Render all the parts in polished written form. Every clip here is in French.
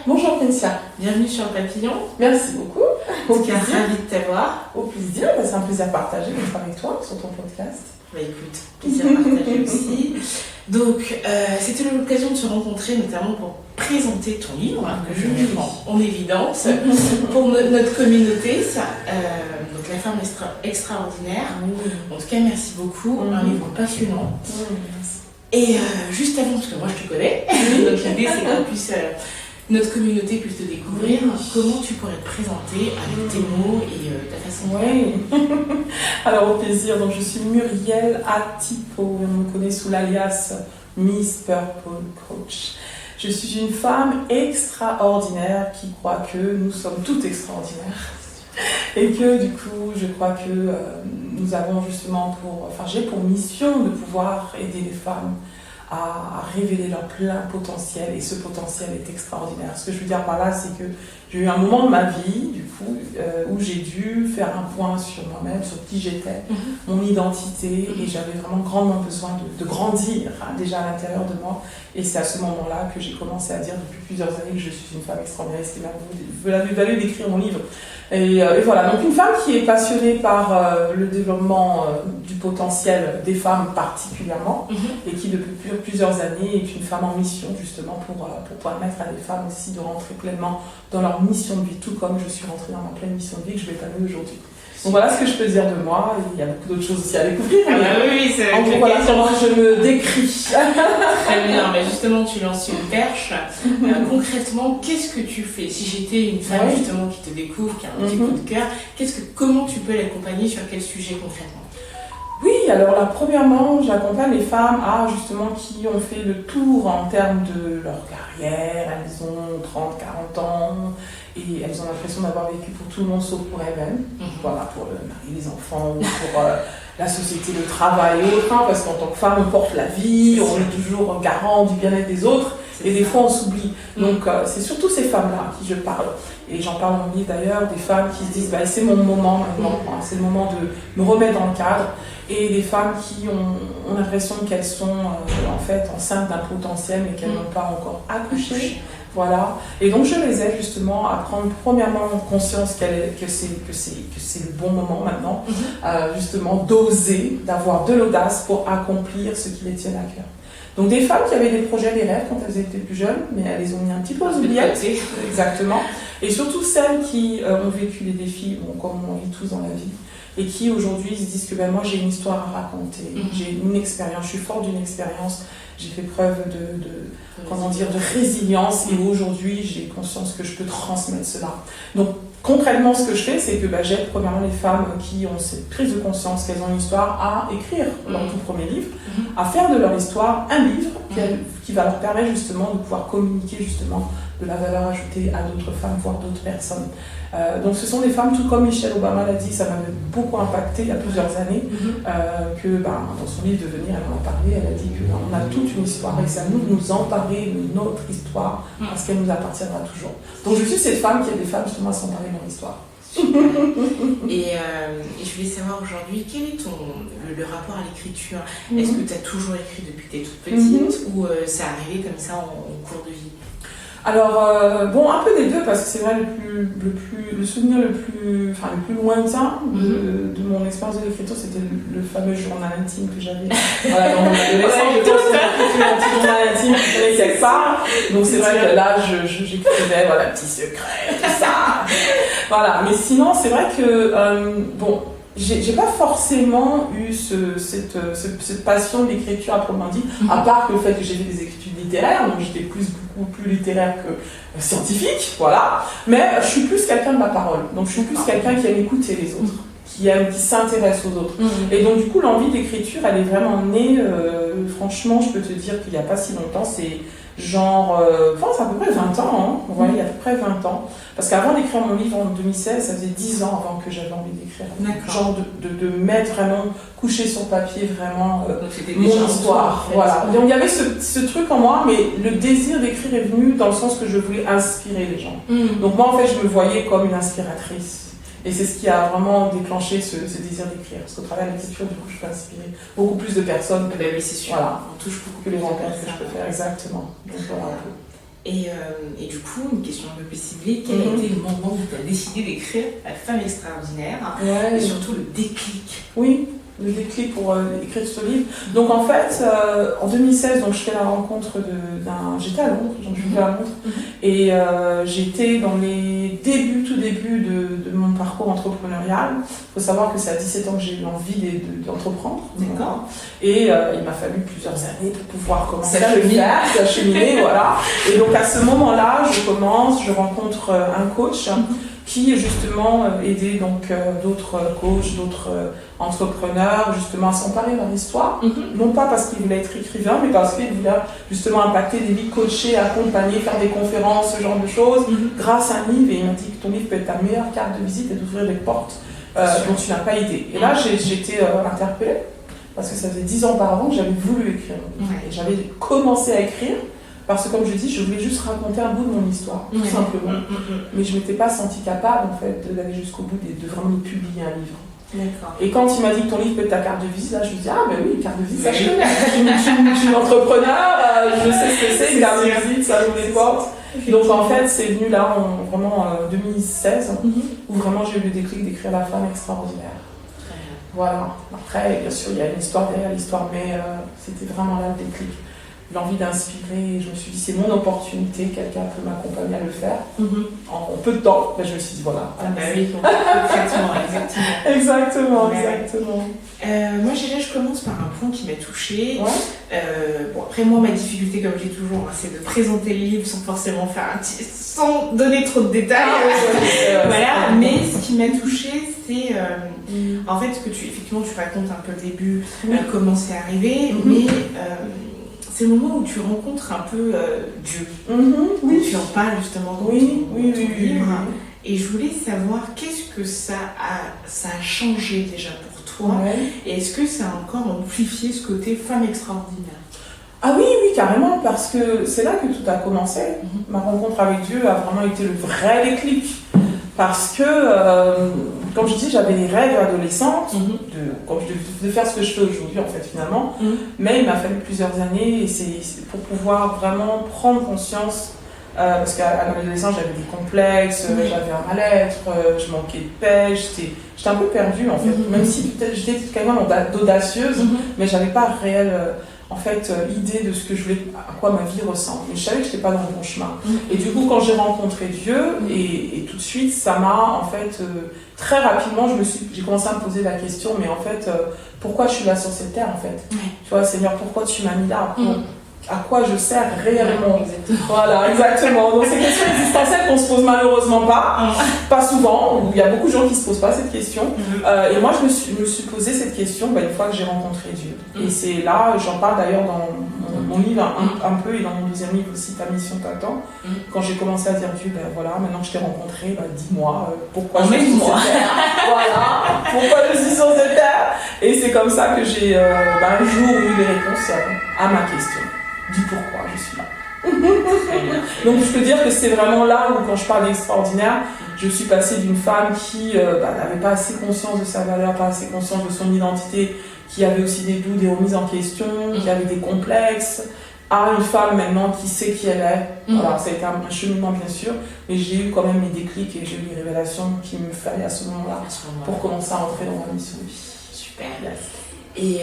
Bonjour Princia. Bienvenue sur le Papillon. Merci beaucoup. Au plaisir. Ravi de t'avoir. Au plaisir, c'est un plaisir partagé d'être avec toi sur ton podcast. Bah écoute, plaisir partagé aussi. Donc, c'était l'occasion de se rencontrer notamment pour présenter ton livre, que je mets en évidence pour notre communauté. Donc, La femme extraordinaire. En tout cas, merci beaucoup. Un livre passionnant. Et juste avant, parce que moi je te connais, donc l'idée c'est qu'on puisse, notre communauté puisse te découvrir, comment tu pourrais te présenter avec tes mots et ta façon de faire. Alors au plaisir, donc je suis Muriel Atipo, on me connaît sous l'alias Miss Purple Coach. Je suis une femme extraordinaire qui croit que nous sommes toutes extraordinaires. Et que du coup, je crois que nous avons justement j'ai pour mission de pouvoir aider les femmes à révéler leur plein potentiel, et ce potentiel est extraordinaire. Ce que je veux dire par là, c'est que j'ai eu un moment de ma vie, du coup, où j'ai dû faire un point sur moi-même, sur qui j'étais, mon identité, et j'avais vraiment grandement besoin de grandir, déjà à l'intérieur de moi. Et c'est à ce moment-là que j'ai commencé à dire depuis plusieurs années que je suis une femme extraordinaire, ce qui m'a valu d'écrire mon livre. Et voilà, donc une femme qui est passionnée par le développement du potentiel des femmes particulièrement, et qui depuis plusieurs années est une femme en mission justement pour permettre à des femmes aussi de rentrer pleinement dans leur mission de vie, tout comme je suis rentrée dans ma pleine mission de vie que je vais t'amener aujourd'hui. Donc voilà ce que je peux dire de moi, et il y a beaucoup d'autres choses aussi à découvrir. Oui, c'est en gros, voilà comment je me décris. Très bien, mais justement tu lances une perche. Concrètement, qu'est-ce que tu fais? Si j'étais une femme justement qui te découvre, qui a un petit coup de cœur, comment tu peux l'accompagner, sur quel sujet concrètement? Oui, alors premièrement, j'accompagne les femmes qui ont fait le tour en termes de leur carrière. Elles ont 30, 40 ans et elles ont l'impression d'avoir vécu pour tout le monde sauf pour elles-mêmes. Voilà, pour le mari, les enfants, pour la société, le travail et autres, parce qu'en tant que femme, on porte la vie, on est toujours garant du bien-être des autres. Et des fois on s'oublie. Donc c'est surtout ces femmes-là à qui je parle. Et j'en parle dans mon livre d'ailleurs, des femmes qui se disent c'est mon moment maintenant, c'est le moment de me remettre dans le cadre. Et des femmes qui ont l'impression qu'elles sont en fait enceintes d'un potentiel mais qu'elles n'ont pas encore accouché. Voilà. Et donc je les aide justement à prendre premièrement conscience que c'est le bon moment maintenant, justement d'oser, d'avoir de l'audace pour accomplir ce qui les tient à cœur. Donc des femmes qui avaient des projets, des rêves quand elles étaient plus jeunes, mais elles les ont mis un petit peu aux oubliettes. Exactement. Et surtout celles qui ont vécu des défis, comme on vit tous dans la vie, et qui aujourd'hui se disent que moi j'ai une histoire à raconter, j'ai une expérience, je suis forte d'une expérience, j'ai fait preuve de résilience, et aujourd'hui j'ai conscience que je peux transmettre cela. Donc concrètement, ce que je fais, c'est que j'aide premièrement les femmes qui ont cette prise de conscience qu'elles ont une histoire à écrire leur tout premier livre, à faire de leur histoire un livre qui va leur permettre justement de pouvoir communiquer justement de la valeur ajoutée à d'autres femmes, voire d'autres personnes. Donc ce sont des femmes, tout comme Michelle Obama l'a dit, ça m'avait beaucoup impacté il y a plusieurs années, que dans son livre Devenir, elle en a parlé, elle a dit qu'on a toute une histoire et c'est à nous de nous emparer de notre histoire parce qu'elle nous appartiendra toujours. Donc je suis cette femme qui aide des femmes justement à s'emparer de leur histoire. Et je voulais savoir aujourd'hui, quel est le rapport à l'écriture? Est-ce que tu as toujours écrit depuis que tu es toute petite ou c'est arrivé comme ça en cours de vie? Alors, un peu des deux, parce que c'est vrai, le souvenir le plus lointain de mon expérience de l'écriture, c'était le fameux journal intime que j'avais dans mon adolescence. J'étais aussi un petit journal intime qui tenait quelque part. Donc c'est vrai que là, j'écrivais, petits secrets, tout ça. Voilà, mais sinon, c'est vrai que, j'ai pas forcément eu cette passion d'écriture à proprement dit, à part que le fait que j'ai fait des études littéraires, donc j'étais beaucoup plus littéraire que scientifique, voilà. Mais je suis plus quelqu'un de la parole, donc je suis plus quelqu'un qui aime écouter les autres, qui s'intéresse aux autres. Et donc du coup, l'envie d'écriture, elle est vraiment née, franchement, je peux te dire qu'il n'y a pas si longtemps, c'est genre, c'est à peu près 20 ans, il y a à peu près 20 ans. Parce qu'avant d'écrire mon livre en 2016, ça faisait 10 ans avant que j'avais envie d'écrire. Genre de mettre vraiment, coucher sur papier vraiment mon histoire. Voilà. Donc il y avait ce truc en moi, mais le désir d'écrire est venu dans le sens que je voulais inspirer les gens. Donc moi en fait, je me voyais comme une inspiratrice. Et c'est ce qui a vraiment déclenché ce désir d'écrire. Parce qu'au travers de l'écriture, du coup, je peux inspirer beaucoup plus de personnes oui, c'est sûr. Voilà, on touche beaucoup que les rencontres que je peux faire. Exactement. Donc voilà un peu. Et du coup, une question un peu plus ciblée, quel a été le moment où tu as décidé d'écrire La femme extraordinaire et surtout le déclic? Oui, le déclic pour écrire ce livre. Donc en fait, en 2016, donc, je fais la rencontre j'étais à Londres, donc je vivais à Londres, et j'étais dans les tout débuts de mon parcours entrepreneurial. Il faut savoir que c'est à 17 ans que j'ai eu envie d'entreprendre. D'accord. Et il m'a fallu plusieurs années pour pouvoir commencer à le faire, s'acheminer, voilà. Et donc à ce moment-là, je rencontre un coach qui justement aidait donc d'autres coachs, d'autres entrepreneurs justement à s'emparer de leur histoire, non pas parce qu'ils voulaient être écrivains, mais parce qu'ils voulaient justement impacter des vies, coacher, accompagner, faire des conférences, ce genre de choses, grâce à un livre. Et il m'a dit que ton livre peut être ta meilleure carte de visite et d'ouvrir des portes dont tu n'as pas idée. Et là, j'étais interpellée, parce que ça faisait 10 ans auparavant que j'avais voulu écrire. Et j'avais commencé à écrire, parce que comme je dis, je voulais juste raconter un bout de mon histoire, tout simplement. Mais je ne m'étais pas sentie capable, en fait, d'aller jusqu'au bout, de vraiment publier un livre. D'accord. Et quand il m'a dit que ton livre peut être ta carte de visite, là, je me dis, ah ben oui, carte de visite, ça je connais. Je suis entrepreneur, je sais ce que c'est, une carte de visite, ça ouvre les portes. Donc en fait, c'est venu là, vraiment en 2016, où vraiment j'ai eu le déclic d'écrire La femme extraordinaire. Voilà. Après, bien sûr, il y a une histoire derrière l'histoire, mais c'était vraiment là le déclic. L'envie d'inspirer, je me suis dit, c'est mon opportunité, quelqu'un peut m'accompagner à le faire. En peu de temps, ben, je me suis dit, voilà. Oui, exactement. Exactement. Moi, je commence par un point qui m'a touchée. Après, moi, ma difficulté, comme je dis toujours, c'est de présenter le livre sans forcément sans donner trop de détails. Voilà. Mais ce qui m'a touchée, c'est en fait que effectivement, tu racontes un peu le début, comment c'est arrivé, mais c'est le moment où tu rencontres un peu Dieu. Tu en parles justement dans ton livre. Et je voulais savoir qu'est-ce que ça a changé déjà pour toi, et est-ce que ça a encore amplifié ce côté femme extraordinaire? Ah oui, carrément, parce que c'est là que tout a commencé. Ma rencontre avec Dieu a vraiment été le vrai déclic. Parce que, comme je dis, j'avais des rêves adolescentes de faire ce que je fais aujourd'hui, en fait, finalement. Mais il m'a fallu plusieurs années et c'est pour pouvoir vraiment prendre conscience. Parce qu'à l'adolescence, j'avais des complexes, j'avais un mal-être, je manquais de paix, j'étais un peu perdue, en fait. Même si peut-être j'étais quand même d'audacieuse, mais j'avais pas réelle idée de ce que je voulais, à quoi ma vie ressemble. Mais je savais que je n'étais pas dans le bon chemin. Et du coup, quand j'ai rencontré Dieu, et tout de suite, ça m'a, en fait, très rapidement, j'ai commencé à me poser la question, mais en fait, pourquoi je suis là sur cette terre, en fait? Tu vois, Seigneur, pourquoi tu m'as mis là? À quoi je sers réellement? Voilà, exactement. Donc, c'est une question existentielle qu'on se pose malheureusement pas souvent. Il y a beaucoup de gens qui se posent pas cette question. Et moi, je me suis posé cette question une fois que j'ai rencontré Dieu. Et c'est là, j'en parle d'ailleurs dans mon livre un peu, et dans mon deuxième livre aussi, Ta mission t'attend. Quand j'ai commencé à dire Dieu, voilà, maintenant que je t'ai rencontré, dis-moi pourquoi je suis sur cette terre. Voilà, pourquoi je suis sur cette terre. Et c'est comme ça que j'ai un jour eu des réponses à ma question. Du pourquoi je suis là. Donc je peux dire que c'est vraiment là où, quand je parle d'extraordinaire, je suis passée d'une femme qui n'avait pas assez conscience de sa valeur, pas assez conscience de son identité, qui avait aussi des doutes, des remises en question, qui avait des complexes, à une femme maintenant qui sait qui elle est. Voilà, ça a été un cheminement bien sûr, mais j'ai eu quand même les déclics et j'ai eu les révélations qu'il me fallait à ce moment-là pour commencer à entrer dans ma mission de vie. Super. Et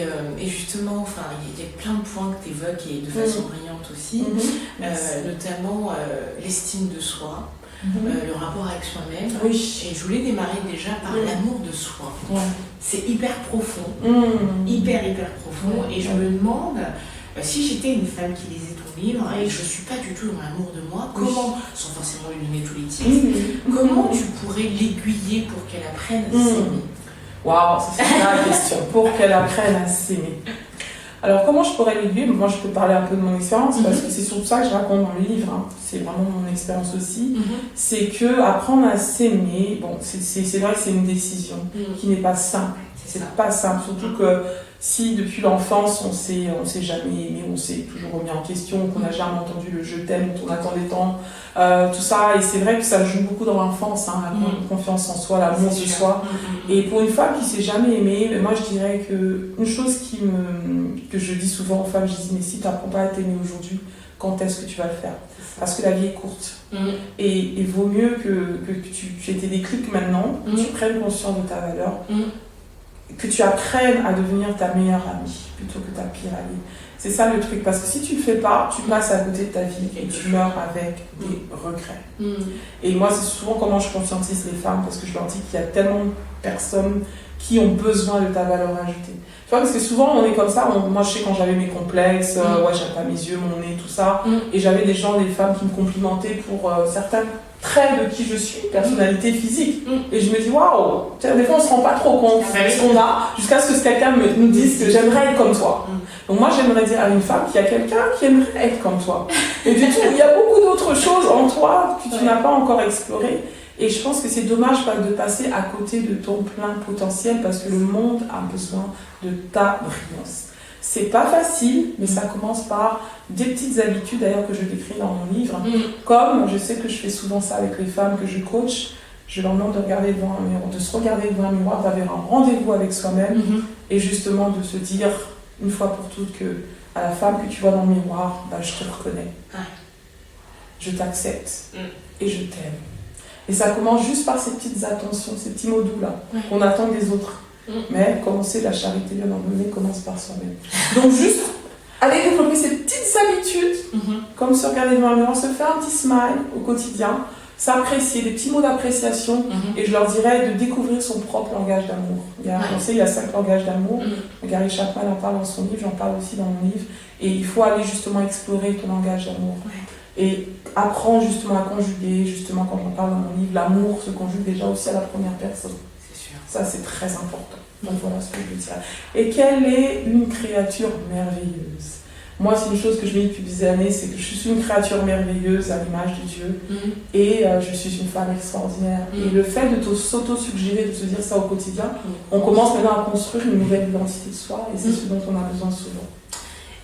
justement, il y a plein de points que tu évoques, et de façon brillante aussi, notamment l'estime de soi, le rapport avec soi-même. Et je voulais démarrer déjà par l'amour de soi. C'est hyper profond, hyper profond. Et je me demande, si j'étais une femme qui lisait ton livre, et je ne suis pas du tout dans l'amour de moi, comment, sans forcément lui donner tous les titres, comment tu pourrais l'aiguiller pour qu'elle apprenne à s'aimer? Waouh, ça c'est la question. Pour qu'elle apprenne à s'aimer. Alors, comment je pourrais l'aiguiller? Moi, je peux parler un peu de mon expérience, parce que c'est surtout ça que je raconte dans le livre. C'est vraiment mon expérience aussi. C'est que apprendre à s'aimer, c'est vrai que c'est une décision qui n'est pas simple. C'est pas simple, surtout que si depuis l'enfance on s'est jamais aimé, on s'est toujours remis en question, qu'on n'a jamais entendu le je t'aime, on attendait tant, tout ça, et c'est vrai que ça joue beaucoup dans l'enfance, la confiance en soi, l'amour de soi. Et pour une femme qui s'est jamais aimée, moi je dirais que une chose que je dis souvent aux femmes, je dis mais si tu n'apprends pas à t'aimer aujourd'hui, quand est-ce que tu vas le faire. Parce que la vie est courte. Et il vaut mieux que tu aies tes déclics maintenant, que tu prennes conscience de ta valeur, que tu apprennes à devenir ta meilleure amie plutôt que ta pire amie. C'est ça le truc, parce que si tu le fais pas, tu passes à côté de ta vie et tu meurs avec des regrets. Et moi, c'est souvent comment je conscientise les femmes, parce que je leur dis qu'il y a tellement de personnes qui ont besoin de ta valeur ajoutée. Tu vois, parce que souvent on est comme ça, moi je sais quand j'avais mes complexes, ouais, j'aime pas mes yeux, mon nez, tout ça, et j'avais des gens, des femmes qui me complimentaient pour certains traits de qui je suis, personnalité physique. Et je me dis, waouh, des fois on se rend pas trop compte de ce qu'on a, jusqu'à ce que quelqu'un nous dise que j'aimerais être comme toi. Donc moi j'aimerais dire à une femme qu'il y a quelqu'un qui aimerait être comme toi. Et du coup, il y a beaucoup d'autres choses en toi que tu n'as pas encore explorées. Et je pense que c'est dommage de passer à côté de ton plein potentiel parce que le monde a besoin de ta brillance. C'est pas facile, mais ça commence par des petites habitudes d'ailleurs que je décris dans mon livre. Comme je sais que je fais souvent ça avec les femmes que je coach, je leur demande de regarder devant un miroir, de se regarder devant un miroir, d'avoir un rendez-vous avec soi-même et justement de se dire une fois pour toutes que à la femme que tu vois dans le miroir, bah, je te reconnais, je t'accepte et je t'aime. Et ça commence juste par ces petites attentions, ces petits mots doux là, qu'on attend des autres. Mais commencer la charité bien emmenée commence par soi-même. Donc juste aller développer ces petites habitudes, comme se regarder devant un miroir, se faire un petit smile au quotidien, s'apprécier, des petits mots d'appréciation, et je leur dirais de découvrir son propre langage d'amour. On sait, il y a 5 langages d'amour. Gary Chapman en parle dans son livre, j'en parle aussi dans mon livre. Et il faut aller justement explorer ton langage d'amour. Et apprendre justement à conjuguer, justement quand j'en parle dans mon livre, l'amour se conjugue déjà aussi à la première personne. C'est sûr. Ça c'est très important. Donc voilà ce que je veux dire. Et quelle est une créature merveilleuse? Moi c'est une chose que je me dis depuis des années, c'est que je suis une créature merveilleuse à l'image de Dieu. Et je suis une femme extraordinaire. Et le fait de s'auto-suggérer, de se dire ça au quotidien, on commence maintenant à construire une nouvelle identité de soi et c'est ce dont on a besoin souvent.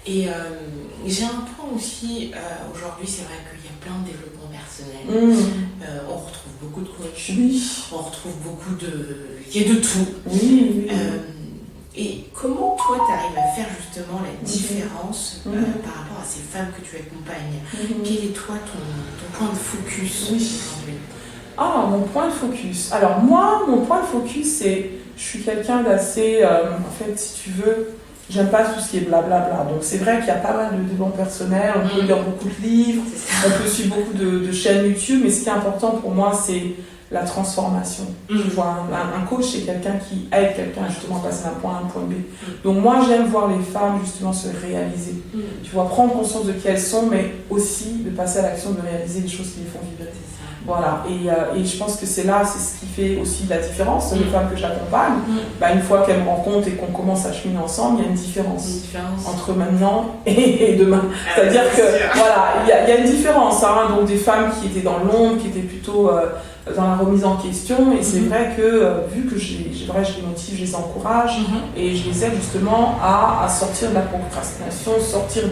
Et j'ai un point aussi, aujourd'hui c'est vrai qu'il y a plein de développement personnel, on retrouve beaucoup de coachs, on retrouve beaucoup de... il y a de tout. Et comment toi tu arrives à faire justement la différence par rapport à ces femmes que tu accompagnes? Quel est toi ton point de focus aujourd'hui? Ah, mon point de focus. Alors moi, mon point de focus c'est, je suis quelqu'un d'assez, en fait si tu veux, j'aime pas tout ce qui est blablabla. Donc c'est vrai qu'il y a pas mal de développement personnel, on peut lire beaucoup de livres, on peut suivre beaucoup de chaînes YouTube, mais ce qui est important pour moi, c'est la transformation. Je vois un coach, c'est quelqu'un qui aide quelqu'un justement à passer d'un point A à un point B. Donc moi, j'aime voir les femmes justement se réaliser. Tu vois, prendre conscience de qui elles sont, mais aussi de passer à l'action, de réaliser des choses qui les font vibrer. Voilà, et je pense que c'est ce qui fait aussi la différence. Les femmes que j'accompagne, bah, une fois qu'elles me rencontrent et qu'on commence à cheminer ensemble, il y a une différence entre maintenant et demain. C'est-à-dire que, voilà, il y a une différence. Hein, donc des femmes qui étaient dans l'ombre, qui étaient plutôt dans la remise en question, et c'est vrai que, vu que je les motive, je les encourage, et je les aide justement à sortir de la procrastination, sortir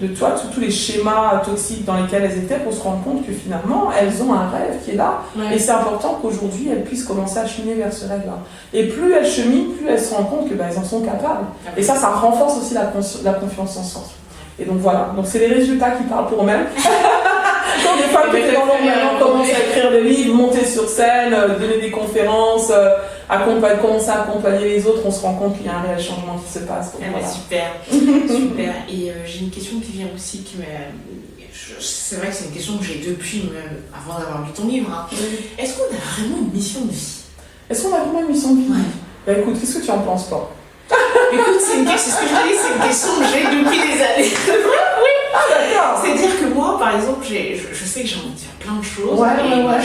de toi, tous les schémas toxiques dans lesquels elles étaient, pour se rendre compte que finalement, elles ont un rêve qui est là. Et c'est important qu'aujourd'hui, elles puissent commencer à cheminer vers ce rêve-là. Et plus elles cheminent, plus elles se rendent compte que elles en sont capables. Et ça renforce aussi la confiance en soi. Et donc voilà, donc c'est les résultats qui parlent pour eux-mêmes. Quand des femmes qui étaient dans l'ombre maintenant commencent à écrire des livres, monter sur scène, donner des conférences, commencer à accompagner les autres, on se rend compte qu'il y a un réel changement qui se passe. Donc, voilà. Super. Et j'ai une question qui vient aussi, c'est vrai que c'est une question que j'ai depuis avant d'avoir lu ton livre. Hein. Est-ce qu'on a vraiment une mission de vie? Est-ce qu'on a vraiment une mission de vie? Bah écoute, qu'est-ce que tu en penses toi? Écoute, c'est ce que je dis, c'est une question que j'ai depuis des années. D'accord. C'est-à-dire que moi, par exemple, je sais que j'ai envie de faire plein de choses.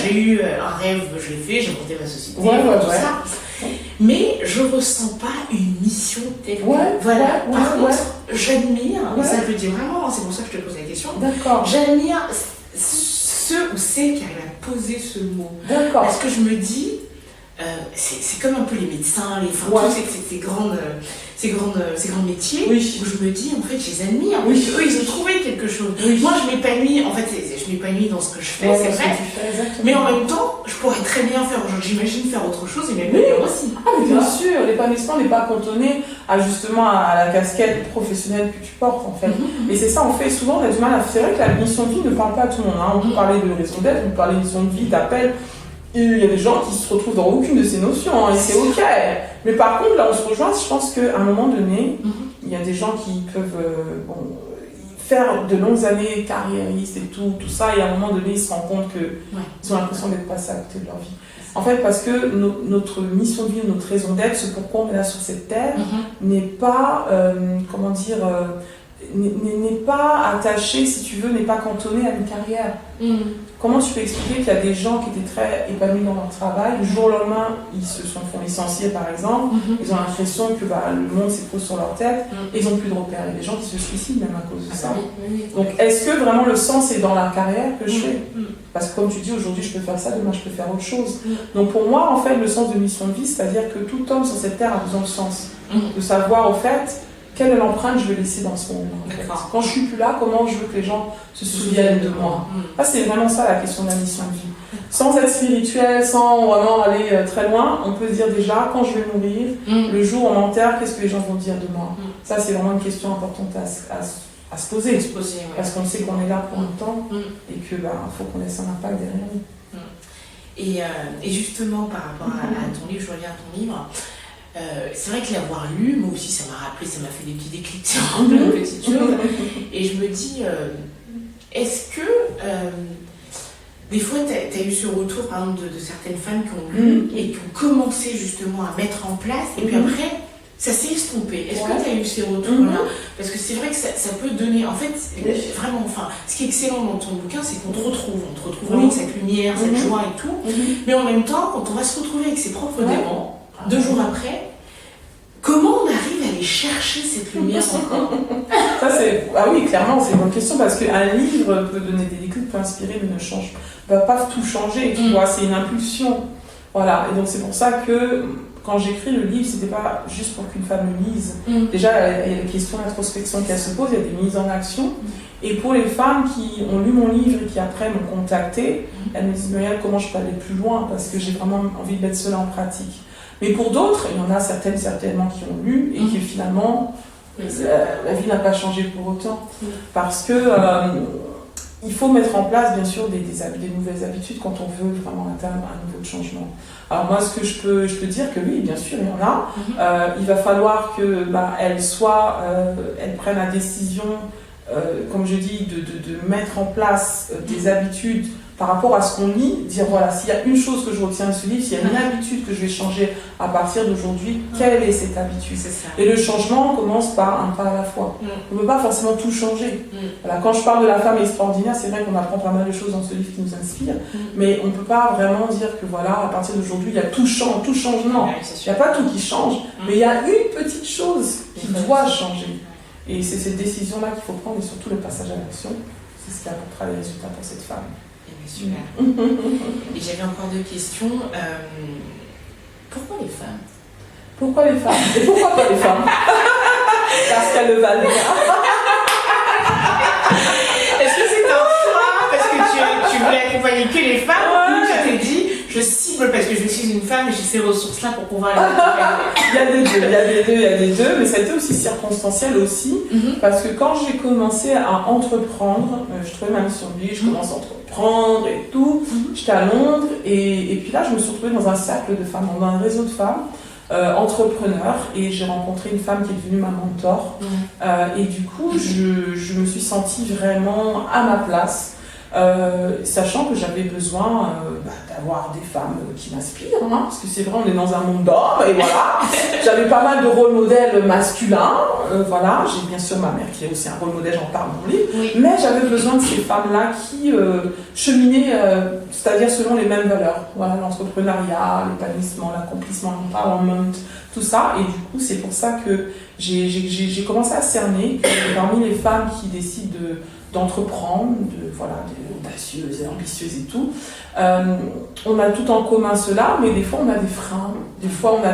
J'ai eu un rêve, je l'ai fait, j'ai monté ma société, tout ça. Mais je ressens pas une mission telle. Par contre, j'admire, et ça je le dis vraiment, c'est pour ça que je te pose la question. D'accord. J'admire ceux ou celles qui arrivent à poser ce mot. D'accord. Parce que je me dis, c'est comme un peu les médecins, ces grands métiers, où je me dis, en fait, je les admire, parce qu'eux, ils ont trouvé quelque chose. Moi, je m'épanouis, en fait, je m'épanouis dans ce que je fais, c'est vrai, mais en même temps, je pourrais très bien faire, j'imagine faire autre chose et m'épanouir aussi. Ah mais bien sûr, l'épanouissement n'est pas cantonné à justement à la casquette professionnelle que tu portes en fait. Et c'est ça, on fait souvent, on a du mal à... C'est vrai que la mission de vie ne parle pas à tout le monde. On peut parler de raison d'être, on peut parler de mission de vie, d'appel. Il y a des gens qui se retrouvent dans aucune de ces notions, et c'est ok. Mais par contre, là on se rejoint, je pense qu'à un moment donné, il y a des gens qui peuvent faire de longues années carriéristes et tout ça, et à un moment donné, ils se rendent compte qu'ils ont l'impression d'être passés à côté de leur vie. En fait, parce que notre mission de vie, notre raison d'être, ce pourquoi on est là sur cette terre, n'est pas, n'est pas attaché, si tu veux, n'est pas cantonné à une carrière. Comment tu peux expliquer qu'il y a des gens qui étaient très épanouis dans leur travail, du jour au lendemain, ils se font licencier par exemple, ils ont l'impression que le monde s'écroule sur leur tête, et ils n'ont plus de repères. Il y a des gens qui se suicident même à cause de ça. Donc est-ce que vraiment le sens est dans la carrière que je fais? Parce que comme tu dis, aujourd'hui je peux faire ça, demain je peux faire autre chose. Donc pour moi, en fait, le sens de mission de vie, c'est-à-dire que tout homme sur cette terre a besoin de sens. De savoir, au fait, quelle est l'empreinte que je vais laisser dans ce monde en fait. Quand je suis plus là, comment je veux que les gens se souviennent de moi. Ça, c'est vraiment ça la question de la mission de vie. Sans être spirituel, sans vraiment aller très loin, on peut se dire déjà, quand je vais mourir, le jour où on m'enterre, qu'est-ce que les gens vont dire de moi? Ça, c'est vraiment une question importante à se poser. Parce qu'on sait qu'on est là pour un temps et qu'il faut qu'on laisse un impact derrière nous. Et justement, par rapport à ton livre, je reviens à ton livre, c'est vrai que l'avoir lu, moi aussi ça m'a rappelé, ça m'a fait des petits déclics sur plein de petites choses. Et je me dis, est-ce que des fois tu as eu ce retour par exemple de certaines femmes qui ont lu et qui ont commencé justement à mettre en place, et puis après ça s'est estompé. Est-ce que tu as eu ces retours-là? Parce que c'est vrai que ça peut donner, en fait, vraiment, ce qui est excellent dans ton bouquin, c'est qu'on te retrouve vraiment cette lumière, cette joie et tout. Mais en même temps, quand on va se retrouver avec ses propres démons, 2 jours après, comment on arrive à aller chercher cette lumière encore? Ah oui, clairement, c'est une bonne question, parce qu'un livre peut donner des déclics, peut inspirer, mais ne va pas tout changer, tu vois, c'est une impulsion. Voilà, et donc c'est pour ça que quand j'écris le livre, c'était pas juste pour qu'une femme le lise. Déjà, il y a des questions d'introspection qui se posent, il y a des mises en action. Et pour les femmes qui ont lu mon livre et qui après m'ont contactée, elles me disent, Muriel, comment je peux aller plus loin, parce que j'ai vraiment envie de mettre cela en pratique. Mais pour d'autres, il y en a certainement qui ont lu et qui finalement, la vie n'a pas changé pour autant. Parce que il faut mettre en place bien sûr des nouvelles habitudes quand on veut vraiment atteindre un niveau de changement. Alors moi, ce que je peux dire que oui, bien sûr, il y en a. Il va falloir que elles prennent la décision, comme je dis, de mettre en place des habitudes par rapport à ce qu'on lit, dire voilà, s'il y a une chose que je retiens de ce livre, s'il y a une habitude que je vais changer à partir d'aujourd'hui, quelle est cette habitude? Et le changement commence par un pas à la fois. On ne peut pas forcément tout changer. Voilà, quand je parle de la femme extraordinaire, c'est vrai qu'on apprend pas mal de choses dans ce livre qui nous inspire, mais on ne peut pas vraiment dire que voilà, à partir d'aujourd'hui, il y a tout change, non. Il n'y a pas tout qui change, mais il y a une petite chose qui doit changer. Et c'est cette décision-là qu'il faut prendre, et surtout le passage à l'action. C'est ce qui apportera les résultats pour cette femme. Super. Et j'avais encore 2 questions. Pourquoi les femmes? Pourquoi les femmes? Et pourquoi pas les femmes? Parce qu'elles le valent bien. Est-ce que c'est un choix parce que tu voulais accompagner que les femmes, ou tu t'es dit je cible parce que je suis une femme et j'ai ces ressources-là pour pouvoir les accompagner? Il y a des deux, mais ça a été aussi circonstanciel aussi, parce que quand j'ai commencé à entreprendre, je trouvais ma mission de vie, je commence à entreprendre et tout, j'étais à Londres, et puis là je me suis retrouvée dans un cercle de femmes, dans un réseau de femmes, entrepreneurs, et j'ai rencontré une femme qui est devenue ma mentor, et du coup je me suis sentie vraiment à ma place. Sachant que j'avais besoin d'avoir des femmes qui m'inspirent, parce que c'est vrai, on est dans un monde d'hommes, et voilà. J'avais pas mal de rôles modèles masculins, voilà. J'ai bien sûr ma mère qui est aussi un rôle modèle, j'en parle dans mon livre, mais j'avais besoin de ces femmes-là qui cheminaient, c'est-à-dire selon les mêmes valeurs. Voilà, l'entrepreneuriat, l'épanouissement, l'accomplissement, l'empowerment, tout ça. Et du coup, c'est pour ça que j'ai commencé à cerner que parmi les femmes qui décident d'entreprendre, audacieuses et ambitieuses et tout. On a tout en commun cela, mais des fois on a des freins, des fois on a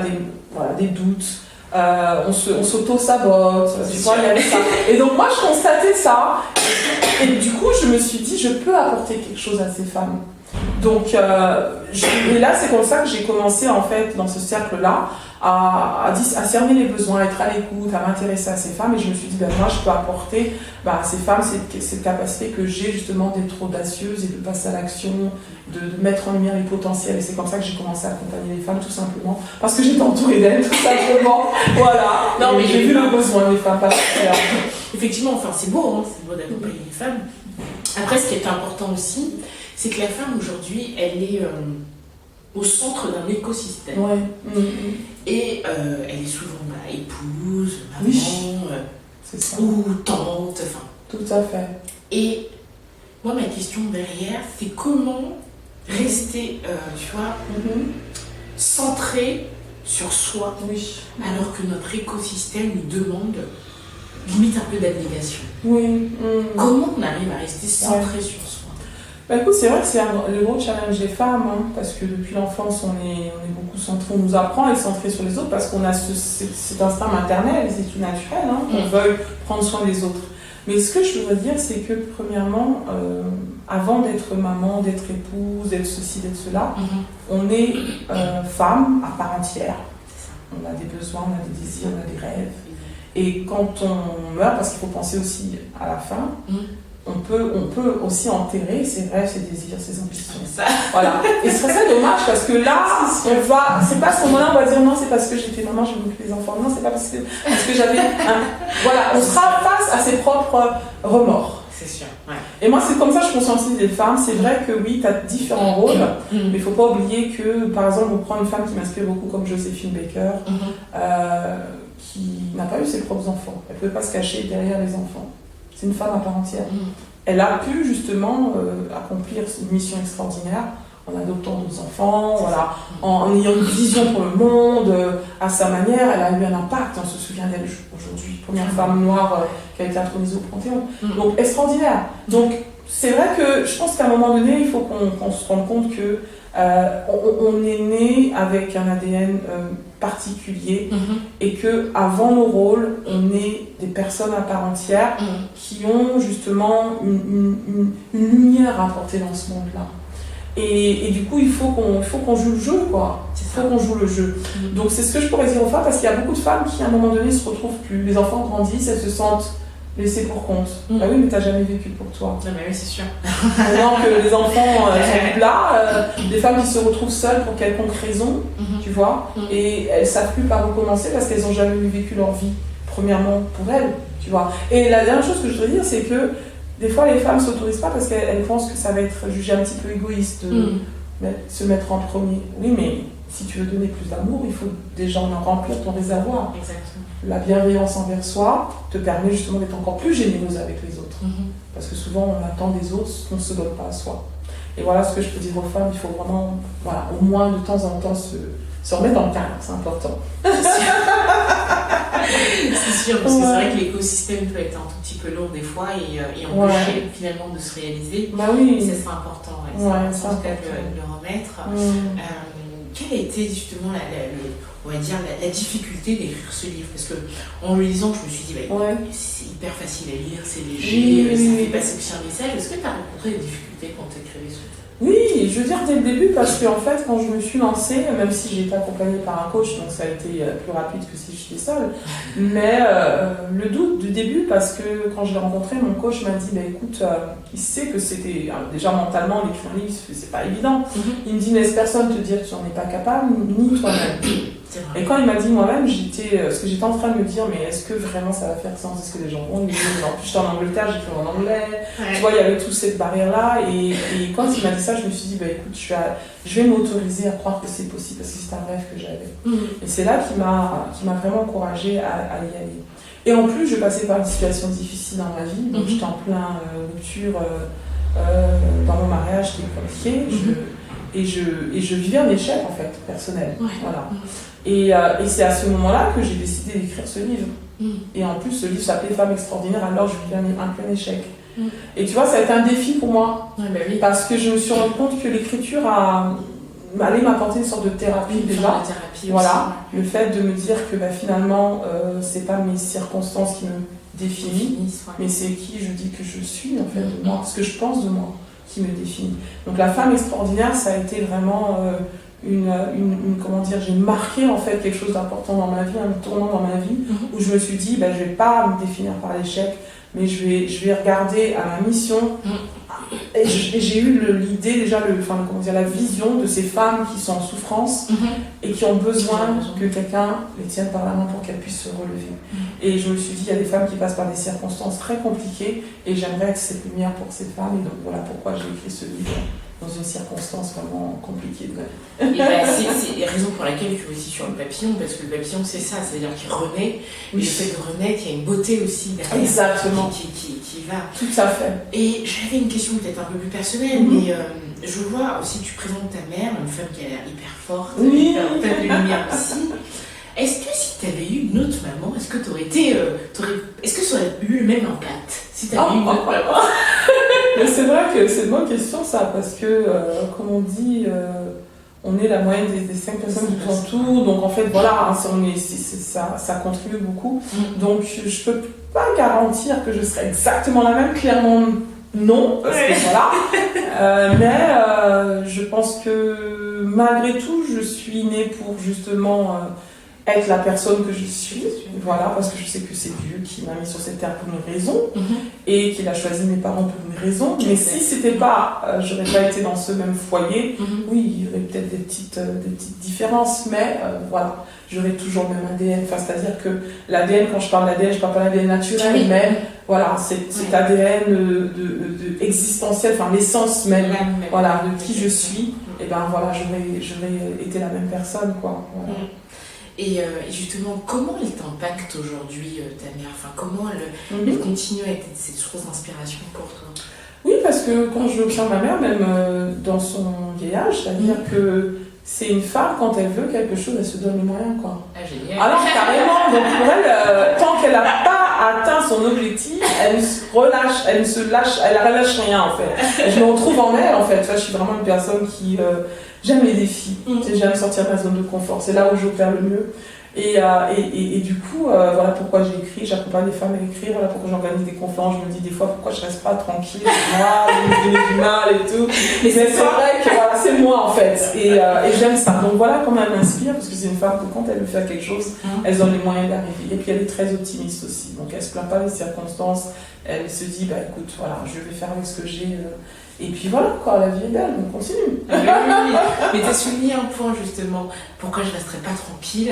des doutes, on s'auto-sabote, tu vois, il y avait ça. Et donc moi je constatais ça, et du coup je me suis dit je peux apporter quelque chose à ces femmes. Donc, et là, c'est comme ça que j'ai commencé, en fait, dans ce cercle-là, à cerner les besoins, à être à l'écoute, à m'intéresser à ces femmes. Et je me suis dit, moi, je peux apporter à ces femmes cette capacité que j'ai, justement, d'être audacieuse et de passer à l'action, de mettre en lumière les potentiels. Et c'est comme ça que j'ai commencé à accompagner les femmes, tout simplement. Parce que j'étais entourée d'elles, tout simplement. Voilà. Non, mais j'ai vu le besoin des femmes particulièrement. Effectivement, enfin, c'est beau d'accompagner les femmes. Après, ce qui est important aussi, c'est que la femme aujourd'hui, elle est au centre d'un écosystème. Ouais. Et elle est souvent épouse, maman, c'est ça. ou tante, enfin. Tout à fait. Et moi, ma question derrière, c'est comment rester, centré sur soi, alors que notre écosystème nous demande limite un peu d'abnégation. Oui. Comment on arrive à rester centré sur soi? Écoute, c'est vrai que c'est le gros challenge des femmes, parce que depuis l'enfance, on est beaucoup centré, on nous apprend à être centré sur les autres, parce qu'on a cet instinct maternel, c'est tout naturel, qu'on veuille prendre soin des autres. Mais ce que je voudrais dire, c'est que premièrement, avant d'être maman, d'être épouse, d'être ceci, d'être cela, on est femme à part entière. On a des besoins, on a des désirs, on a des rêves. Et quand on meurt, parce qu'il faut penser aussi à la fin, on peut aussi enterrer ses rêves, ses désirs, ses ambitions. Voilà. Et ce serait ça dommage, parce que là, c'est pas à ce moment-là, on va dire non, c'est parce que j'étais maman, j'ai m'occuper des enfants. Non, c'est pas parce que j'avais Voilà, on sera face à ses propres remords. C'est sûr. Et moi, c'est comme ça que je conscientise les femmes. C'est vrai que oui, tu as différents rôles, mais il ne faut pas oublier que, par exemple, on prend une femme qui m'inspire beaucoup, comme Joséphine Baker, qui n'a pas eu ses propres enfants. Elle ne pouvait pas se cacher derrière les enfants. C'est une femme à part entière. Elle a pu justement accomplir une mission extraordinaire en adoptant d'autres enfants, voilà, en ayant une vision pour le monde, à sa manière. Elle a eu un impact, on se souvient d'elle aujourd'hui, première femme noire qui a été intronisée au Panthéon. Donc extraordinaire. Donc c'est vrai que je pense qu'à un moment donné, il faut qu'on se rende compte que on est né avec un ADN particulier et que avant nos rôles, on est des personnes à part entière qui ont justement une lumière à apporter dans ce monde-là. Et du coup, il faut qu'on joue le jeu, quoi. Il faut qu'on joue le jeu. Donc c'est ce que je pourrais dire aux femmes, parce qu'il y a beaucoup de femmes qui, à un moment donné, se retrouvent plus. Les enfants grandissent, elles se sentent laissées pour compte. Ah oui, mais t'as jamais vécu pour toi. Non, mais oui, c'est sûr. Maintenant que les enfants sont plus là, des femmes qui se retrouvent seules pour quelconque raison, tu vois, et elles savent plus par où commencer parce qu'elles n'ont jamais vécu leur vie, premièrement pour elles, tu vois. Et la dernière chose que je voudrais dire, c'est que des fois, les femmes ne s'autorisent pas parce qu'elles pensent que ça va être jugé un petit peu égoïste de se mettre en premier. Oui, mais si tu veux donner plus d'amour, il faut déjà en remplir ton réservoir. Exactement. La bienveillance envers soi te permet justement d'être encore plus généreuse avec les autres. Parce que souvent, on attend des autres ce qu'on ne se donne pas à soi. Et voilà ce que je peux dire aux femmes, il faut vraiment, au moins de temps en temps, se remettre dans le cadre, c'est important. C'est sûr, parce que c'est vrai que l'écosystème peut être un tout petit peu lourd des fois et empêcher finalement de se réaliser. Bah oui. Ça serait important, c'est important en tout cas de le remettre. Quelle a été justement la difficulté d'écrire ce livre? Parce qu'en le lisant, je me suis dit, c'est hyper facile à lire, c'est léger, ça fait passer aussi un message. Est-ce que tu as rencontré des difficultés quand tu écrivais ce livre? Oui, je veux dire dès le début, parce qu'en fait, quand je me suis lancée, même si j'ai été accompagnée par un coach, donc ça a été plus rapide que si j'étais seule, mais le doute du début, parce que quand je l'ai rencontré, mon coach m'a dit, écoute, il sait que c'était, déjà mentalement, d'écrire un livre, c'est pas évident. Il me dit, laisse personne te dire que tu n'en es pas capable, ni toi-même. Et quand il m'a dit moi-même, parce que j'étais en train de me dire, mais est-ce que vraiment ça va faire sens? Est-ce que les gens vont lire? En plus, j'étais en Angleterre, j'écris en anglais. Tu vois, il y avait toute cette barrière-là. Et quand il m'a dit ça, je me suis dit, écoute, je vais m'autoriser à croire que c'est possible, parce que c'est un rêve que j'avais. Et c'est là qui m'a vraiment encouragée à y aller. Et en plus, je passais par une situation difficile dans ma vie. Donc, j'étais en plein rupture dans mon mariage qui est compliqué. Et je vivais un échec, en fait, personnel. Voilà. Et c'est à ce moment-là que j'ai décidé d'écrire ce livre. Et en plus, ce livre s'appelait Femme extraordinaire, alors je vivais un plein échec. Et tu vois, ça a été un défi pour moi. Parce que je me suis rendu compte que l'écriture allait m'apporter une sorte de thérapie déjà. Voilà. Le fait de me dire que finalement, c'est pas mes circonstances qui me définissent, mais c'est qui je dis que je suis, en fait, de moi, ce que je pense de moi. qui me définit. Donc la femme extraordinaire, ça a été vraiment comment dire, j'ai marqué en fait quelque chose d'important dans ma vie, un tournant dans ma vie, où je me suis dit, je vais pas me définir par l'échec, mais je vais regarder à ma mission. Et j'ai eu l'idée déjà, la vision de ces femmes qui sont en souffrance et qui ont besoin que quelqu'un les tienne par la main pour qu'elles puissent se relever. Et je me suis dit, il y a des femmes qui passent par des circonstances très compliquées et j'aimerais être cette lumière pour ces femmes. Et donc voilà pourquoi j'ai écrit ce livre dans une circonstance vraiment compliquée de la vie. C'est la raison pour laquelle tu es aussi sur le papillon, parce que le papillon c'est ça, c'est-à-dire qu'il renaît, et le fait de renaître, il y a une beauté aussi derrière. Exactement. Qui va. Tout à fait. Et j'avais une question peut-être un peu plus personnelle, mais je vois aussi, tu présentes ta mère, une femme qui a l'air hyper forte, pleine de lumière aussi. Est-ce que si tu avais eu une autre maman, est-ce que tu aurais été. Est-ce que ça aurait eu le même impact si tu avais eu une autre maman? Mais c'est vrai que c'est une bonne question ça, parce que, comme on dit, on est la moyenne des 5 personnes qui nous entourent, donc en fait, voilà, ça contribue beaucoup. Donc je peux pas garantir que je serai exactement la même, clairement non, parce que voilà. Mais je pense que malgré tout, je suis née pour justement être la personne que je suis, voilà, parce que je sais que c'est Dieu qui m'a mis sur cette terre pour une raison et qu'il a choisi mes parents pour une raison. Mais si c'était pas, j'aurais pas été dans ce même foyer, oui, il y aurait peut-être des petites différences, mais voilà, j'aurais toujours le même ADN. Enfin, c'est-à-dire que l'ADN, quand je parle d'ADN, je parle pas d'ADN naturel, mais voilà, cet ADN existentiel, enfin l'essence même, voilà, de qui je suis. Et ben voilà, j'aurais été la même personne, quoi. Voilà. Et justement, comment elle t'impacte aujourd'hui, ta mère? Enfin, comment elle continue à être cette source d'inspiration pour toi? Oui, parce que quand je observe ma mère, même dans son vieillage, c'est-à-dire que c'est une femme, quand elle veut quelque chose, elle se donne les moyens, quoi. Ah, génial. Alors, carrément, donc pour elle, tant qu'elle n'a pas atteint son objectif, elle ne se relâche rien, en fait. Et je me retrouve en elle, en fait. Enfin, je suis vraiment une personne qui... j'aime les défis, j'aime sortir de ma zone de confort, c'est là où j'opère le mieux. Et du coup, voilà pourquoi j'ai écrit, j'accompagne les femmes à écrire, voilà pourquoi j'organise des conférences, je me dis des fois pourquoi je reste pas tranquille, moi, je me dis du mal et tout. Mais c'est vrai que voilà, c'est moi en fait, et j'aime ça. Donc voilà comment elle m'inspire, parce que c'est une femme que quand elle veut faire quelque chose, elle donne les moyens d'arriver. Et puis elle est très optimiste aussi, donc elle se plaint pas des circonstances, elle se dit, écoute, voilà, je vais faire avec ce que j'ai. Et puis voilà, quoi, la vie est belle, on continue. Mais tu as souligné un point justement, pourquoi je ne resterai pas tranquille.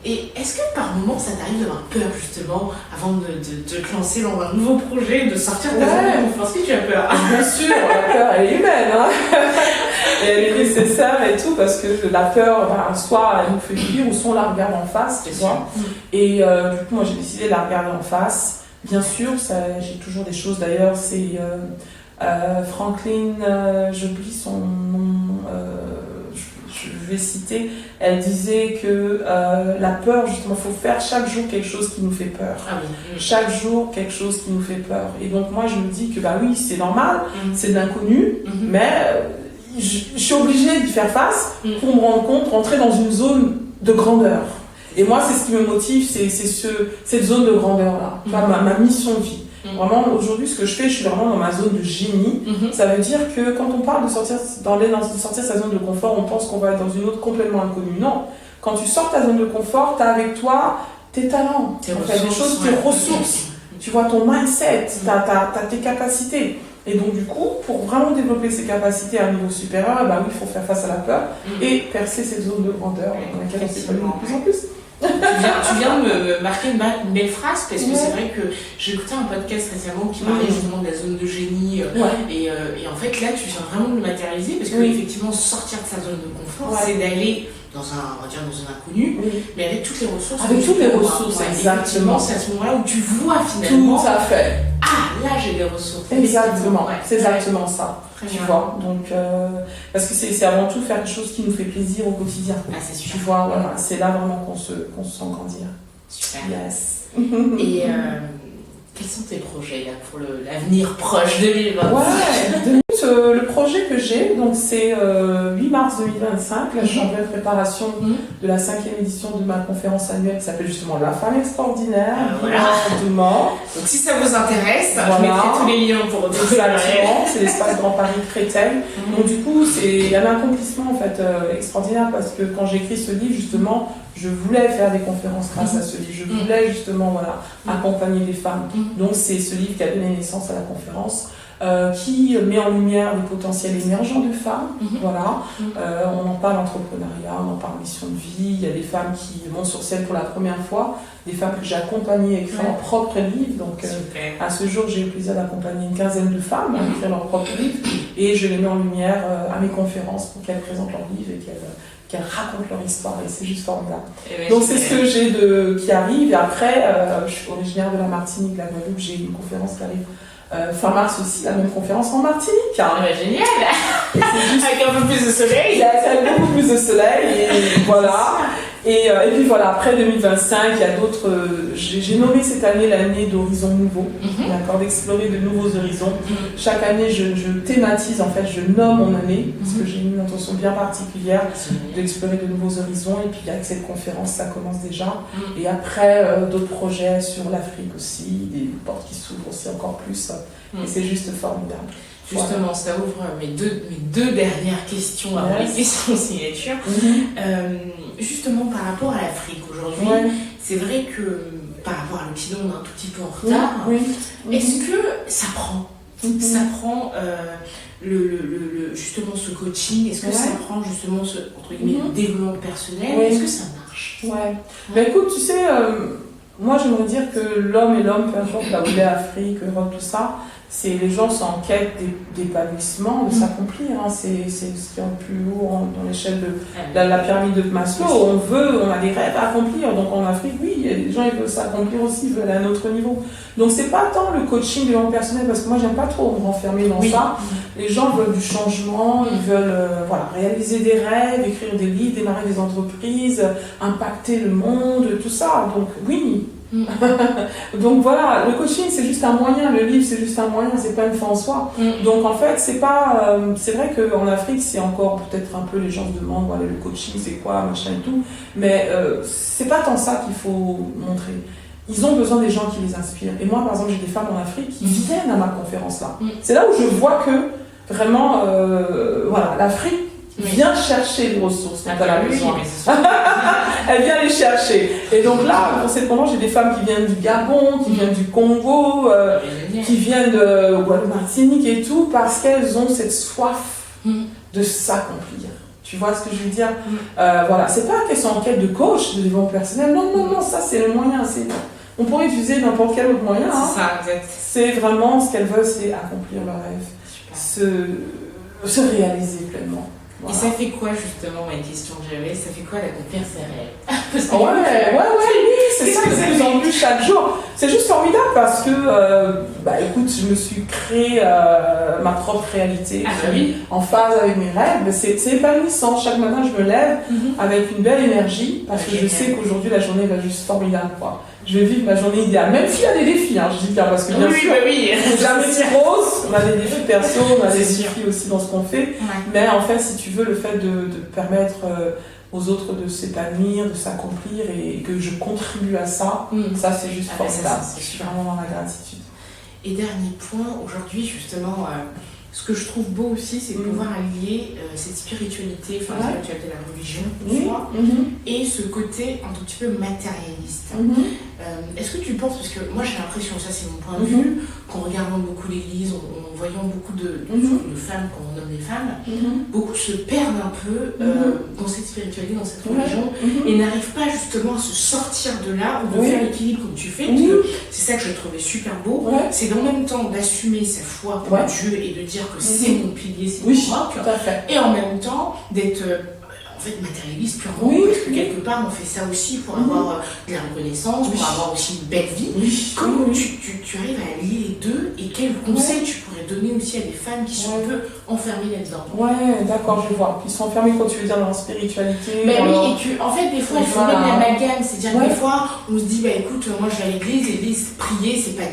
Et est-ce que par moment ça t'arrive d'avoir peur justement, avant de te lancer dans un nouveau projet, de sortir de ta zone de confort? Est-ce que tu as peur? Bien sûr, la peur elle est humaine, hein. Et elle est nécessaire et tout, parce que la peur, soit elle nous fait fuir, ou soit on la regarde en face, tu vois. Et du coup, moi j'ai décidé de la regarder en face. Bien sûr, j'ai toujours des choses, d'ailleurs, c'est... Franklin, j'oublie son nom, je vais citer, elle disait que la peur, justement, il faut faire chaque jour quelque chose qui nous fait peur. Chaque jour quelque chose qui nous fait peur. Et donc moi je me dis que oui, c'est normal, c'est de l'inconnu, mais je suis obligée d'y faire face pour me rendre compte, rentrer dans une zone de grandeur. Et moi c'est ce qui me motive, c'est cette zone de grandeur là, ma mission de vie. Vraiment, aujourd'hui, ce que je fais, je suis vraiment dans ma zone de génie. Ça veut dire que quand on parle de sortir sa zone de confort, on pense qu'on va être dans une autre complètement inconnue. Non. Quand tu sors ta zone de confort, tu as avec toi tes talents, tes ressources. Tu vois, ton mindset, tu as tes capacités. Et donc, du coup, pour vraiment développer ces capacités à un niveau supérieur, oui, il faut faire face à la peur et percer cette zone de grandeur dans laquelle on s'épanouit de plus en plus. Tu viens de me marquer une belle phrase, parce que c'est vrai que j'ai écouté un podcast récemment qui parlait justement de la zone de génie et en fait là tu viens vraiment de le matérialiser, parce que effectivement sortir de sa zone de confort, c'est d'aller dans un inconnu, mais avec toutes les ressources. Avec toutes les ressources, exactement. C'est à ce moment-là où tu vois finalement. Tout à fait. Ah, là j'ai des ressources. Exactement, c'est exactement ça. Tu vois, donc parce que c'est avant tout faire quelque chose qui nous fait plaisir au quotidien. Ah, c'est super. Tu vois, voilà, c'est là vraiment qu'on se sent grandir. Super. Yes. Et quels sont tes projets là pour l'avenir proche 2020? Ouais, 2020, écoute, le projet que j'ai, donc c'est 8 mars 2025, là je suis en pleine préparation de la 5e édition de ma conférence annuelle qui s'appelle justement La femme extraordinaire, de mort. Donc si ça vous intéresse, voilà. je mettrai tous les liens pour retrouver la c'est l'espace Grand Paris Créteil. Donc du coup, il y a un accomplissement en fait extraordinaire parce que quand j'ai écrit ce livre, justement, je voulais faire des conférences grâce à ce livre. Je voulais justement accompagner les femmes. Donc c'est ce livre qui a donné naissance à la conférence. Qui met en lumière les potentiels émergents de femmes. Voilà. On en parle entrepreneuriat, on en parle mission de vie. Il y a des femmes qui montent sur scène pour la première fois, des femmes que j'ai accompagnées à écrire leur propre livre. Donc à ce jour, j'ai eu le plaisir d'accompagner une quinzaine de femmes à écrire leur propre livre et je les mets en lumière à mes conférences pour qu'elles présentent leur livre et qu'elles racontent leur histoire et c'est juste formidable. Donc c'est ce que j'ai qui arrive et après, je suis originaire de la Martinique, de la Guadeloupe, j'ai une conférence qui arrive fin mars aussi, la même conférence en Martinique. Génial. Avec un peu plus de soleil. Avec beaucoup plus de soleil, et voilà. Et puis voilà, après 2025, il y a d'autres. J'ai nommé cette année l'année d'horizons nouveaux, d'accord, d'explorer de nouveaux horizons. Chaque année, je thématise, en fait, je nomme mon année, parce que j'ai une intention bien particulière d'explorer de nouveaux horizons. Et puis avec cette conférence, ça commence déjà. Et après, d'autres projets sur l'Afrique aussi, des portes qui s'ouvrent aussi encore plus. Et c'est juste formidable. Justement, ça ouvre mes deux dernières questions avant les questions signature. Justement, par rapport à l'Afrique aujourd'hui, c'est vrai que par rapport à l'Occident, on est un tout petit peu en retard. Est-ce que ça prend ça prend justement ce coaching? Est-ce que ça prend justement ce entre guillemets, développement personnel? Est-ce que ça marche? Ben écoute, tu sais, moi j'aimerais dire que l'homme et l'homme, peu importe là où il est, Afrique, Europe, tout ça, c'est les gens sont en quête d'épanouissement, de s'accomplir. Hein. C'est ce qui est le plus haut dans l'échelle de la pyramide de Maslow. On a des rêves à accomplir. Donc en Afrique, oui, il y a des gens qui veulent s'accomplir aussi, ils veulent aller à un autre niveau. Donc c'est pas tant le coaching de développement personnel, parce que moi j'aime pas trop me renfermer dans ça. Les gens veulent du changement, ils veulent réaliser des rêves, écrire des livres, démarrer des entreprises, impacter le monde, tout ça. Donc oui. Donc voilà, le coaching c'est juste un moyen, le livre c'est juste un moyen, c'est pas une fin en soi. Donc en fait c'est pas, c'est vrai qu'en Afrique c'est encore peut-être un peu, les gens se demandent voilà, le coaching c'est quoi, machin et tout, mais c'est pas tant ça qu'il faut montrer. Ils ont besoin des gens qui les inspirent. Et moi par exemple j'ai des femmes en Afrique qui viennent à ma conférence là. C'est là où je vois que vraiment l'Afrique vient chercher les ressources dont elle a besoin. Elle vient les chercher. Et donc là, pour cette conférence, j'ai des femmes qui viennent du Gabon, qui viennent du Congo, qui viennent de Martinique et tout, parce qu'elles ont cette soif de s'accomplir. Tu vois ce que je veux dire? C'est pas qu'elles sont en quête de coach, de développement personnel. Non, ça c'est le moyen. On pourrait utiliser n'importe quel autre moyen. C'est ça, exact. C'est vraiment ce qu'elles veulent, c'est accomplir leur rêve. Se réaliser pleinement. Voilà. Et ça fait quoi justement, ma question que j'avais, ça fait quoi d'accomplir ses rêves? C'est ça, de plus en plus chaque jour. C'est juste formidable parce que, écoute, je me suis créé ma propre réalité en phase avec mes rêves. C'est épanouissant. Chaque matin, je me lève avec une belle énergie parce que je sais qu'aujourd'hui, la journée va juste formidable, quoi. Je vais vivre ma journée idéale, même s'il y a des défis, je dis bien, parce que bien sûr, jamais c'est rose, on a des défis perso, on a des défis aussi dans ce qu'on fait, mais en fait, si tu veux, le fait de permettre aux autres de s'épanouir, de s'accomplir, et que je contribue à ça, ça c'est juste formidable, je suis vraiment dans la gratitude. Et dernier point, aujourd'hui justement, ce que je trouve beau aussi, c'est de pouvoir allier cette spiritualité, la spiritualité de la religion, et ce côté un tout petit peu matérialiste. Est-ce que tu penses, parce que moi j'ai l'impression, ça c'est mon point de vue, qu'en regardant beaucoup l'église, en voyant beaucoup de femmes, quand on nomme les femmes, beaucoup se perdent un peu dans cette spiritualité, dans cette religion, et n'arrivent pas justement à se sortir de là, ou de faire l'équilibre comme tu fais, parce que c'est ça que je trouvais super beau, c'est d'en même temps d'assumer sa foi pour Dieu et de dire que c'est mon pilier, c'est mon roc, et en même temps d'être matérialiste purement, parce que quelque part on fait ça aussi pour avoir de la reconnaissance, pour avoir aussi une belle vie. Comment tu arrives à lier les deux, et quels conseils tu pourrais donner aussi à des femmes qui sont un peu enfermées là-dedans? D'accord, je vois. Ils sont enfermés quand tu veux dire dans la spiritualité. Mais oui, et en fait des fois il faut même l'amalgame, c'est-à-dire que des fois on se dit écoute, moi je vais à l'église, prier c'est pas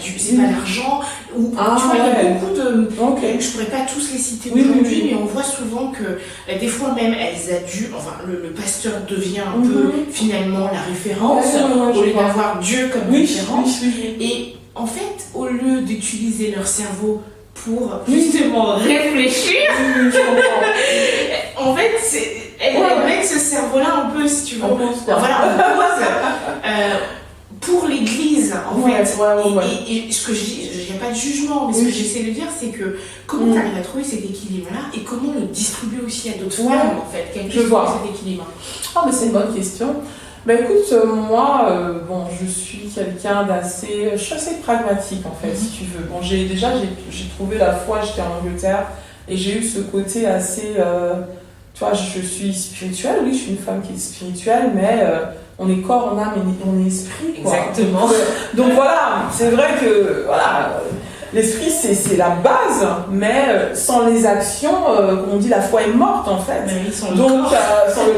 l'argent, Où, tu vois, il y a beaucoup de... Okay. Je pourrais pas tous les citer aujourd'hui, mais on voit souvent que des fois même elles adulent, enfin le pasteur devient un peu finalement la référence, au lieu d'avoir Dieu comme référence. Et en fait, au lieu d'utiliser leur cerveau pour justement réfléchir, en fait, elles mettent ce cerveau-là un peu, si tu veux. On pose. Pour l'église, en fait. Et ce que je dis, il n'y a pas de jugement, mais ce que j'essaie de dire, c'est que comment tu arrives à trouver cet équilibre-là et comment le distribuer aussi à d'autres femmes, en fait, qu'elles puissent trouver cet équilibre. Ah, mais c'est une bonne question. Ben écoute, moi, je suis quelqu'un je suis assez pragmatique, en fait, si tu veux. Bon, j'ai trouvé la foi, j'étais en Angleterre, et j'ai eu ce côté assez... tu vois, je suis spirituelle, oui, je suis une femme qui est spirituelle, mais... on est corps, on âme et on est esprit. Quoi. Exactement. Donc voilà, c'est vrai que l'esprit c'est la base, mais sans les actions, comme on dit, la foi est morte en fait. Sans le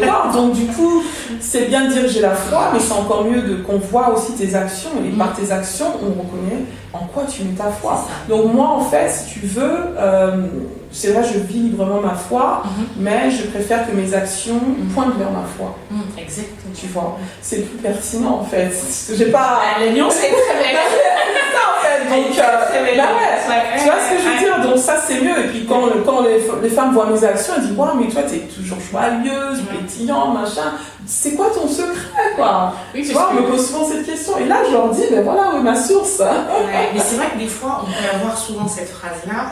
corps. Donc du coup, c'est bien de dire j'ai la foi, mais c'est encore mieux qu'on voit aussi tes actions. Et par tes actions, on reconnaît en quoi tu mets ta foi. Donc moi en fait, si tu veux, c'est vrai, je vis librement ma foi, mais je préfère que mes actions pointent vers ma foi. Exactement. Tu vois, c'est plus pertinent en fait. J'ai pas. La nuance est très belle. C'est ça en fait. Donc, tu vois ce que je veux dire. Donc ça c'est mieux. Et puis quand les femmes voient mes actions, elles disent waouh, mais toi t'es toujours joyeuse, pétillante, machin. C'est quoi ton secret quoi? Oui, tu vois, on me pose souvent cette question. Et là je leur dis ben voilà où est ma source. Mais c'est vrai que des fois on peut avoir souvent cette phrase-là,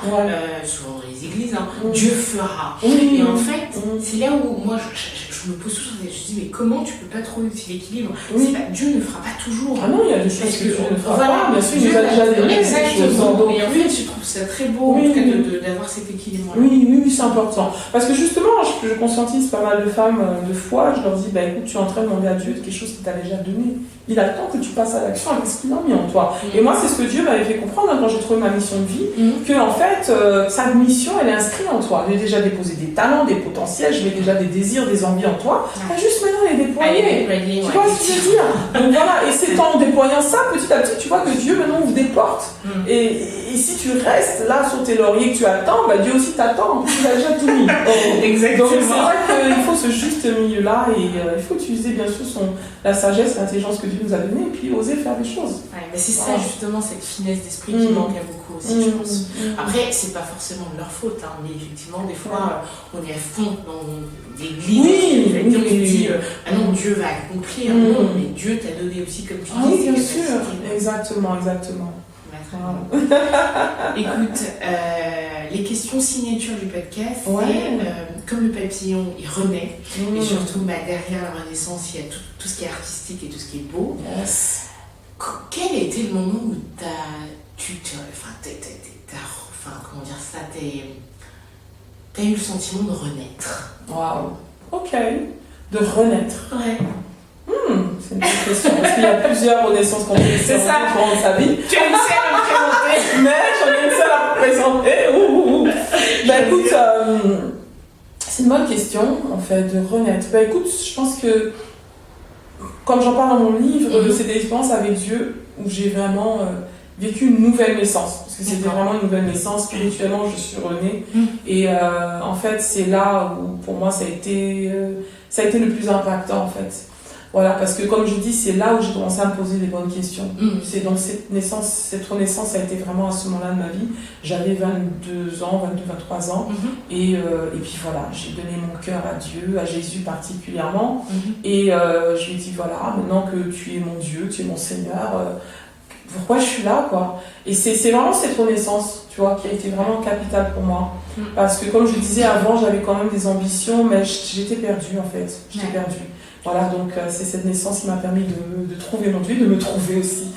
souvent dans les églises, Dieu fera. Et en fait, c'est là où moi je me pose toujours, je me dis mais comment tu peux pas trouver aussi l'équilibre? C'est pas, Dieu ne fera pas toujours. Ah non, il y a des choses que Dieu ne fera pas, bien sûr, Dieu nous a déjà donné. Exactement. Et en fait, je trouve ça très beau en tout cas d'avoir cet équilibre-là. Oui, c'est important. Parce que justement, je conscientise pas mal de femmes de foi, je leur dis, bah écoute, tu es en train de demander à Dieu quelque chose qu'il t'a déjà donné. Il attend que tu passes à l'action avec ce qu'il a mis en toi. Et moi, c'est ce que Dieu m'avait fait comprendre quand j'ai trouvé ma mission de vie, que en fait, sa mission, elle est inscrite en toi. J'ai déjà déposé des talents, des potentiels, je mets déjà des désirs, des envies en toi. T'as juste maintenant les déployer. Tu vois ce que je veux dire? Donc voilà, et c'est en déployant ça, petit à petit, tu vois que Dieu maintenant ouvre des portes. Et si tu restes là sur tes lauriers que tu attends, bah Dieu aussi t'attend. Il a déjà tout mis. Exactement. Donc c'est vrai qu'il faut ce juste milieu-là et il faut utiliser bien sûr la sagesse, l'intelligence que Dieu nous a donnée et puis oser faire des choses. Mais c'est ça justement, cette finesse d'esprit qui manque à beaucoup aussi, je pense. Après, c'est pas forcément de leur faute, mais effectivement, des fois, on est à fond dans l'église. On se dit, ah non, Dieu va accomplir. Non, mais Dieu t'a donné aussi, comme tu dis, oui, bien sûr. Exactement. Écoute, les questions signature du podcast, c'est comme le papillon, il renaît, et surtout derrière la renaissance, il y a tout ce qui est artistique et tout ce qui est beau. Yes. Quel a été le moment où t'as eu le sentiment de renaître? Waouh, ok, de renaître. Ouais. C'est une bonne question, parce qu'il y a plusieurs renaissances qu'on peut faire au cours de sa vie. Tu as une seule à me présenter. Mais j'en ai une seule à me présenter. Bah écoute, c'est une bonne question, en fait, de renaître. Bah écoute, je pense que, comme j'en parle dans mon livre, c'est des expériences avec Dieu où j'ai vraiment vécu une nouvelle naissance. Parce que c'était vraiment une nouvelle naissance. Spirituellement, je suis renée. Et en fait, c'est là où, pour moi, ça a été le plus impactant, en fait. Voilà, parce que comme je dis, c'est là où j'ai commencé à me poser les bonnes questions. C'est donc cette renaissance a été vraiment à ce moment-là de ma vie. J'avais 22 ans, 23 ans. Et puis voilà, j'ai donné mon cœur à Dieu, à Jésus particulièrement. Et je lui ai dit, voilà, maintenant que tu es mon Dieu, tu es mon Seigneur, pourquoi je suis là, quoi. Et c'est vraiment cette renaissance, tu vois, qui a été vraiment capitale pour moi. Parce que comme je le disais avant, j'avais quand même des ambitions, mais j'étais perdue, en fait. J'étais perdue. Voilà, donc c'est cette naissance qui m'a permis de trouver mon Dieu, de me trouver aussi.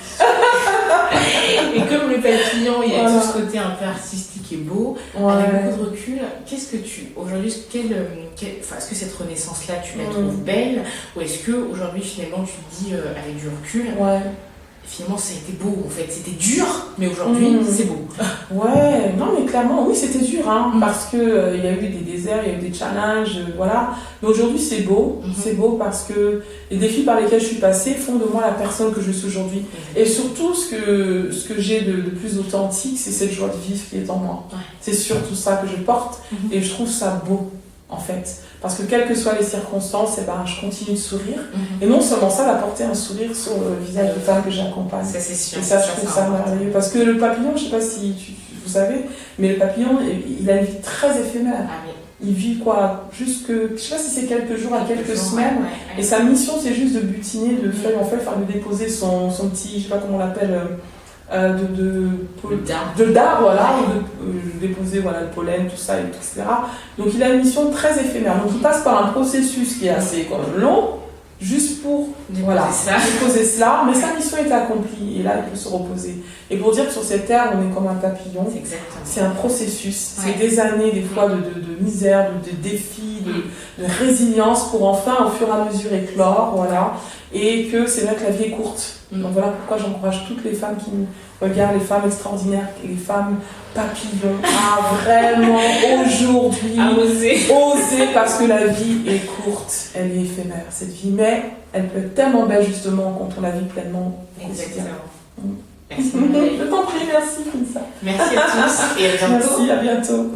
Et comme le papillon, il y a tout ce côté un peu artistique et beau, avec beaucoup de recul, qu'est-ce que aujourd'hui, est-ce que cette renaissance-là, tu la trouves belle, ou est-ce que aujourd'hui, finalement, tu te dis, avec du recul, finalement ça a été beau en fait, c'était dur, mais aujourd'hui c'est beau. Ouais, non mais clairement, oui c'était dur, hein, parce que il y a eu des déserts, il y a eu des challenges, voilà. Mais aujourd'hui c'est beau parce que les défis par lesquels je suis passée font de moi la personne que je suis aujourd'hui. Et surtout ce que j'ai de plus authentique, c'est cette joie de vivre qui est en moi. Ouais. C'est surtout ça que je porte et je trouve ça beau en fait. Parce que quelles que soient les circonstances, eh ben, je continue de sourire. Et non seulement ça, d'apporter un sourire sur le visage de femmes que j'accompagne. Ça c'est sûr. Et ça, je trouve ça merveilleux. Parce que le papillon, je ne sais pas si vous savez, mais le papillon, il a une vie très éphémère. Ah, oui. Il vit quoi? Jusque, je ne sais pas si c'est quelques jours à quelques semaines. Ouais. Et sa mission, c'est juste de butiner, de faire, en fait, de déposer son petit, je ne sais pas comment on l'appelle, de dard, voilà, de déposer voilà, le pollen, tout ça, etc. Donc il a une mission très éphémère. Donc il passe par un processus qui est assez long, juste pour déposer cela, mais sa mission est accomplie et là il peut se reposer. Et pour dire que sur cette terre, on est comme un papillon, c'est un processus, c'est des années, des fois de misère, de défis, de résilience pour enfin au fur et à mesure éclore, voilà. Et que c'est vrai que la vie est courte. Donc voilà pourquoi j'encourage toutes les femmes qui me regardent, les femmes extraordinaires, les femmes papillons, à vraiment aujourd'hui oser parce que la vie est courte, elle est éphémère cette vie, mais elle peut être tellement belle justement quand on la vit pleinement. Exactement. Merci. Je t'en prie, merci Finsa. Merci à tous et à bientôt. Merci, à bientôt.